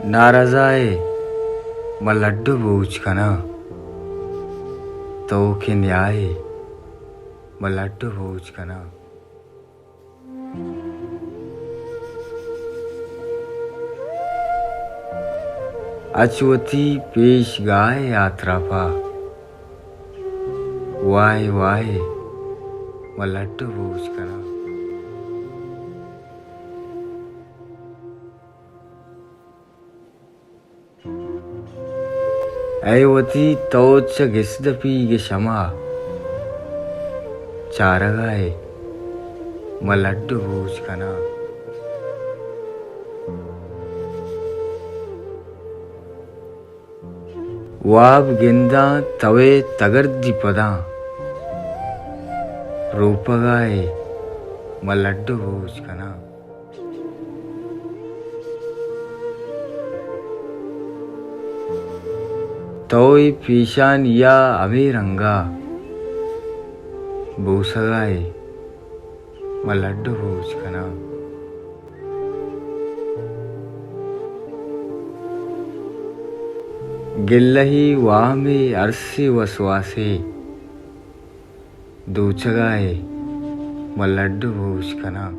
नाराजाए म लड्डू बूझकना तो के न्याय म लड्डू बूझकना। अचवती पेश गाए यात्रा पा वाए वाए म लड्डू बूझकना। ऐवती तोच गिसदपी गे शमा चारगाए म लड्डू बूझकना। वाब गिंदा तवे तगर्दी पदा रूपगाए म लड्डू बूझकना। तोय पीशान या अमीरंगा बूसगाए म लड्डू बूझकना। गिल्लही वाह में अरसे वसवासे दूचगाए म लड्डू बूझकना।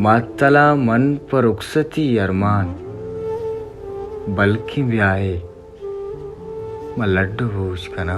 मातला मन पर रुखसती अरमान बल्कि ब्याहे म लड्डू बूझकना।